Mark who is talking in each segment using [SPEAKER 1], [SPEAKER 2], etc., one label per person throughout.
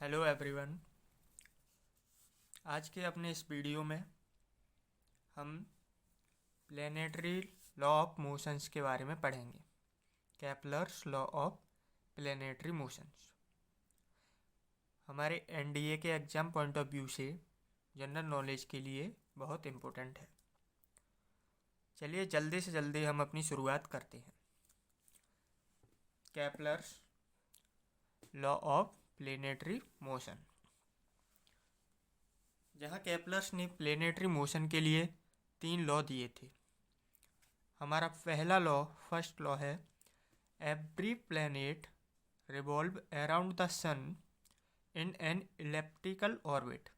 [SPEAKER 1] Hello everyone. आज के अपने इस वीडियो में हम प्लेनेटरी लॉ ऑफ मोशंस के बारे में पढ़ेंगे। Kepler's law of planetary motions हमारे एनडीए के एग्ज़ाम पॉइंट ऑफ व्यू से जनरल नॉलेज के लिए बहुत इम्पोर्टेंट है। चलिए जल्दी से जल्दी हम अपनी शुरुआत करते हैं। Kepler's law of planetary motion. जहाँ केपलर्स ने प्लेनेटरी मोशन के लिए 3 लॉ दिए थे। हमारा पहला लॉ, फर्स्ट लॉ है, every planet revolve around the sun in an elliptical orbit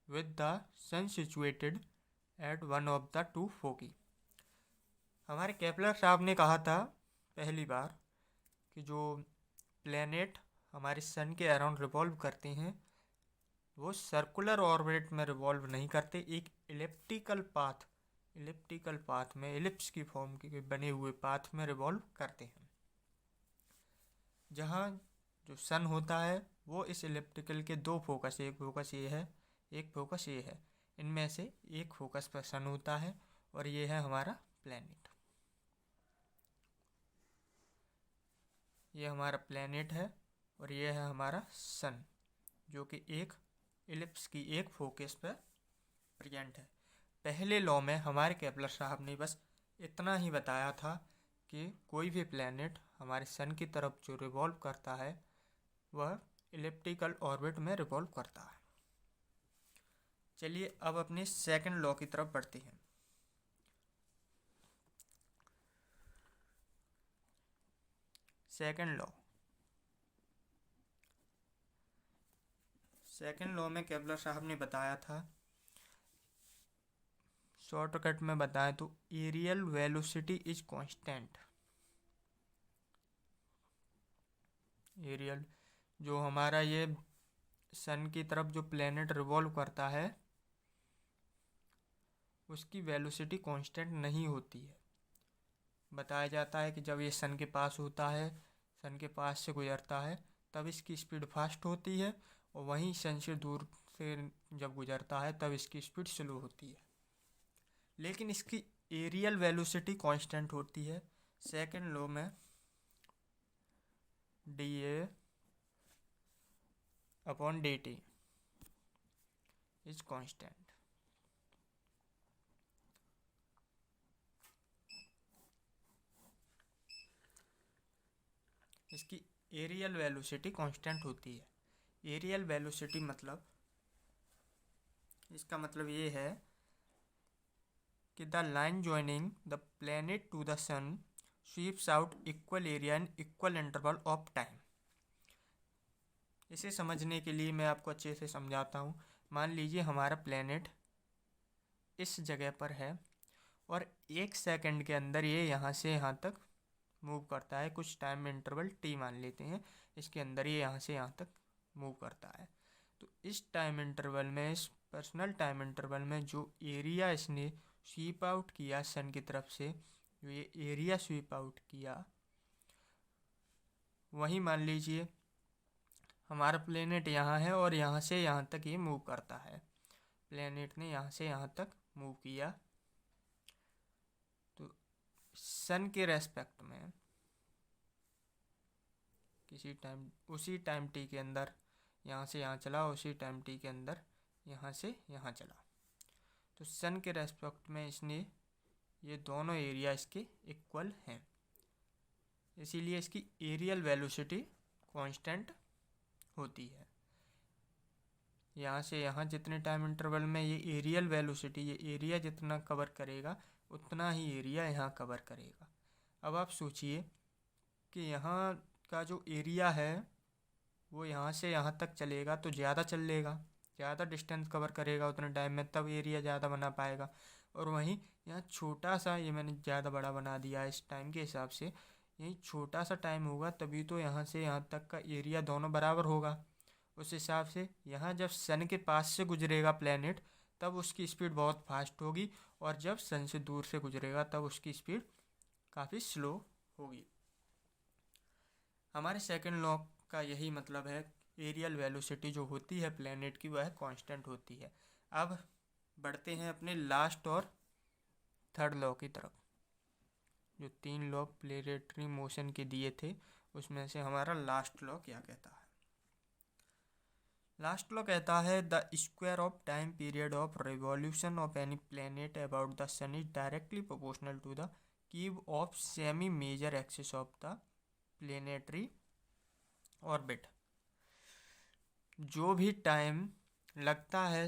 [SPEAKER 1] with the sun situated at one of the two foci. हमारे केपलर साहब ने कहा था पहली बार कि जो प्लैनेट हमारे सन के अराउंड रिवॉल्व करते हैं वो सर्कुलर ऑर्बिट में रिवॉल्व नहीं करते, एक इलिप्टिकल पाथ में, इलिप्स की फॉर्म के बने हुए पाथ में रिवॉल्व करते हैं। जहाँ जो सन होता है वो इस इलिप्टिकल के 2 फोकस, एक फोकस ये है, एक फोकस ये है, इनमें से एक फोकस पर सन होता है और ये है हमारा प्लैनेट। ये हमारा प्लैनेट है और ये है हमारा सन, जो कि एक इलिप्स की एक फोकस पर प्रेजेंट है। पहले लॉ में हमारे केपलर साहब ने बस इतना ही बताया था कि कोई भी प्लैनेट हमारे सन की तरफ जो रिवॉल्व करता है वह इलिप्टिकल ऑर्बिट में रिवॉल्व करता है। चलिए अब अपने सेकंड लॉ की तरफ बढ़ते हैं। सेकंड लॉ में केपलर साहब ने बताया था, शॉर्टकट में बताएं तो, areal velocity is constant. Areal जो हमारा ये सन की तरफ जो प्लैनेट रिवॉल्व करता है उसकी वेलोसिटी कांस्टेंट नहीं होती है। बताया जाता है कि जब ये सन के पास होता है, सन के पास से गुजरता है, तब इसकी स्पीड फास्ट होती है और वहीं सन से दूर से जब गुजरता है तब इसकी स्पीड स्लो होती है। लेकिन इसकी एरियल वेलोसिटी कांस्टेंट होती है। सेकंड लॉ में D A upon D T is constant. इसकी एरियल वेलोसिटी कांस्टेंट होती है। एरियल वेलोसिटी मतलब, इसका मतलब ये है कि the line joining the planet to the sun sweeps out equal area in equal interval of time. इसे समझने के लिए मैं आपको अच्छे से समझाता हूँ। मान लीजिए हमारा प्लैनेट इस जगह पर है और 1 सेकंड के अंदर ये यहाँ से यहाँ तक मूव करता है। कुछ टाइम इंटरवल टी मान लेते हैं, इसके अंदर ये यहाँ से यहाँ तक मूव करता है। तो इस टाइम इंटरवल में, इस पर्सनल टाइम इंटरवल में जो एरिया इसने स्वीप आउट किया सन की तरफ से, जो ये एरिया स्वीप आउट किया, वही मान लीजिए हमारा प्लेनेट यहाँ है और यहाँ से यहाँ तक ये मूव करता है। प्लेनेट ने यहाँ से यहाँ तक मूव किया, तो सन के रेस्पेक्ट में किसी टाइम, उसी टाइम टी के अंदर यहाँ से यहाँ चला, उसी टाइम टी के अंदर यहाँ से यहाँ चला, तो सन के रेस्पेक्ट में इसने ये दोनों एरिया इसके इक्वल हैं, इसीलिए इसकी एरियल वेलोसिटी कांस्टेंट होती है। यहाँ से यहाँ जितने टाइम इंटरवल में ये एरियल वेलोसिटी, ये एरिया जितना कवर करेगा उतना ही एरिया यहाँ कवर करेगा। अब आप सोचिए कि यहाँ का जो एरिया है वो यहाँ से यहाँ तक चलेगा तो ज़्यादा चल लेगा, ज़्यादा डिस्टेंस कवर करेगा उतने टाइम में, तब एरिया ज़्यादा बना पाएगा। और वहीं यहाँ छोटा सा, ये मैंने ज़्यादा बड़ा बना दिया इस टाइम के हिसाब से, यही छोटा सा टाइम होगा तभी तो यहाँ से यहाँ तक का एरिया दोनों बराबर होगा। उस हिसाब से यहाँ जब सन के पास से गुजरेगा प्लैनेट तब उसकी स्पीड बहुत फास्ट होगी, और जब सन से दूर से गुजरेगा तब उसकी स्पीड काफ़ी स्लो होगी। हमारे सेकंड लॉ का यही मतलब है, एरियल वेलोसिटी जो होती है प्लैनेट की वह कांस्टेंट होती है। अब बढ़ते हैं अपने लास्ट और थर्ड लॉ की तरफ। जो 3 लॉ प्लैनेटरी मोशन के दिए थे उसमें से हमारा लास्ट लॉ क्या कहता है? लास्ट लॉ कहता है the square of time period of revolution of any planet about the sun is directly proportional to the cube of semi major axis of the planetary orbit. जो भी time लगता है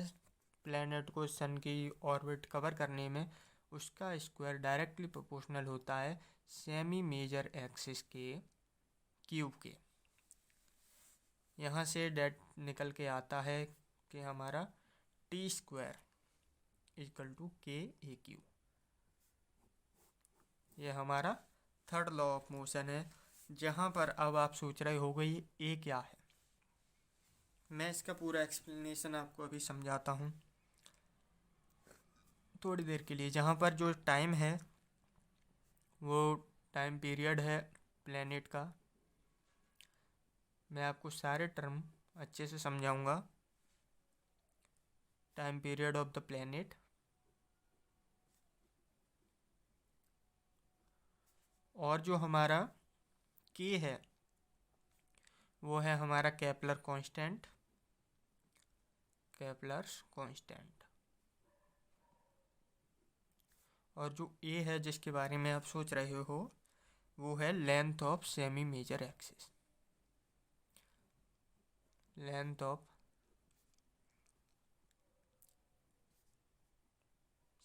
[SPEAKER 1] planet को सन की orbit cover करने में, उसका square directly proportional होता है सेमी मेजर एक्सिस के क्यूब के। यहाँ से डेट निकल के आता है कि हमारा टी स्क्वायर इक्वल टू के ए क्यू। ये हमारा थर्ड लॉ ऑफ मोशन है, जहाँ पर अब आप सोच रहे हो गई ए क्या है। मैं इसका पूरा एक्सप्लेनेशन आपको अभी समझाता हूँ थोड़ी देर के लिए। जहाँ पर जो टाइम है वो टाइम पीरियड है प्लैनेट का। मैं आपको सारे टर्म अच्छे से समझाऊंगा। Time period of the planet, और जो हमारा के है वो है हमारा केपलर कांस्टेंट, केपलर्स कांस्टेंट। और जो ए है जिसके बारे में आप सोच रहे हो वो है length of semi major axis, length of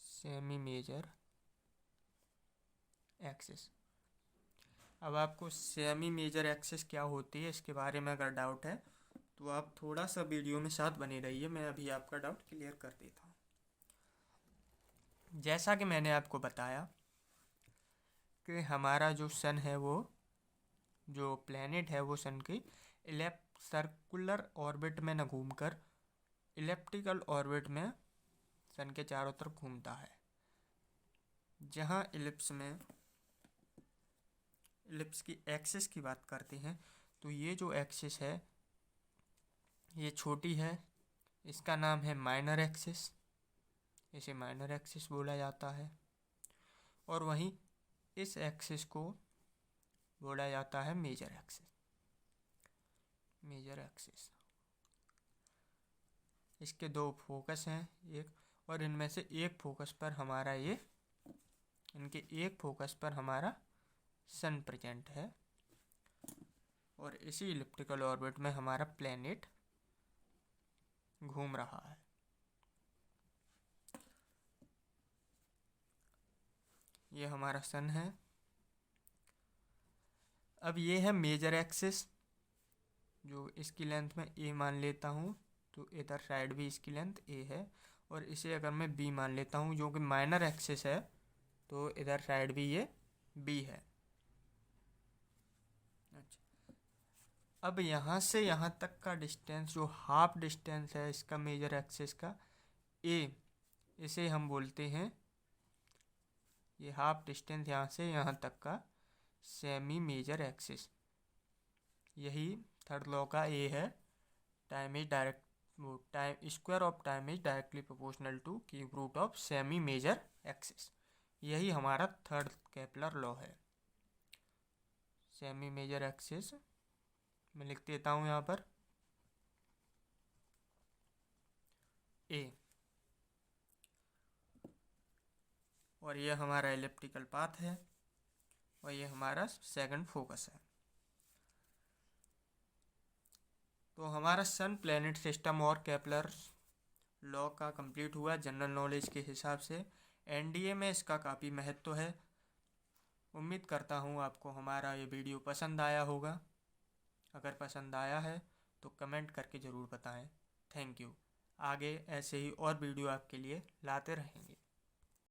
[SPEAKER 1] semi major axis. अब आपको सेमी मेजर एक्सिस क्या होती है इसके बारे में अगर डाउट है तो आप थोड़ा सा वीडियो में साथ बने रहिए, मैं अभी आपका डाउट क्लियर कर देता हूँ। जैसा कि मैंने आपको बताया कि हमारा जो सन है वो, जो प्लैनेट है वो सन की सर्कुलर ऑर्बिट में न घूमकर इलेप्टिकल ऑर्बिट में सन के चारों तरफ घूमता है। जहाँ इलिप्स की एक्सिस की बात करते हैं तो ये जो एक्सिस है ये छोटी है, इसका नाम है माइनर एक्सिस, इसे माइनर एक्सिस बोला जाता है। और वहीं इस एक्सिस को बोला जाता है मेजर एक्सिस, मेजर एक्सिस। इसके 2 फोकस हैं एक, और इनमें से एक फोकस पर हमारा इनके एक फोकस पर हमारा सन प्रेजेंट है, और इसी इलिप्टिकल ऑर्बिट में हमारा प्लैनेट घूम रहा है। ये हमारा सन है। अब ये है मेजर एक्सिस, जो इसकी लेंथ में ए मान लेता हूँ तो इधर साइड भी इसकी लेंथ ए है, और इसे अगर मैं बी मान लेता हूँ जो कि माइनर एक्सिस है तो इधर साइड भी ये बी है। अच्छा, अब यहाँ से यहाँ तक का डिस्टेंस जो हाफ डिस्टेंस है इसका मेजर एक्सिस का ए, इसे हम बोलते हैं, ये हाफ डिस्टेंस यहाँ से यहाँ तक का सेमी मेजर एक्सिस। यही थर्ड लॉ का ए है, time is direct time square of time is directly proportional to cube root of semi major axis. यही हमारा थर्ड केपलर लॉ है। सेमी मेजर एक्सिस मैं लिख देता हूँ यहाँ पर ए, और ये हमारा एलिप्टिकल पाथ है, और ये हमारा सेकंड फोकस है। तो हमारा सन, प्लैनेट सिस्टम और केपलर लॉ का कंप्लीट हुआ जनरल नॉलेज के हिसाब से। एनडीए में इसका काफ़ी महत्व है। उम्मीद करता हूँ आपको हमारा ये वीडियो पसंद आया होगा। अगर पसंद आया है तो कमेंट करके ज़रूर बताएं। Thank you. आगे ऐसे ही और वीडियो आपके लिए लाते रहेंगे।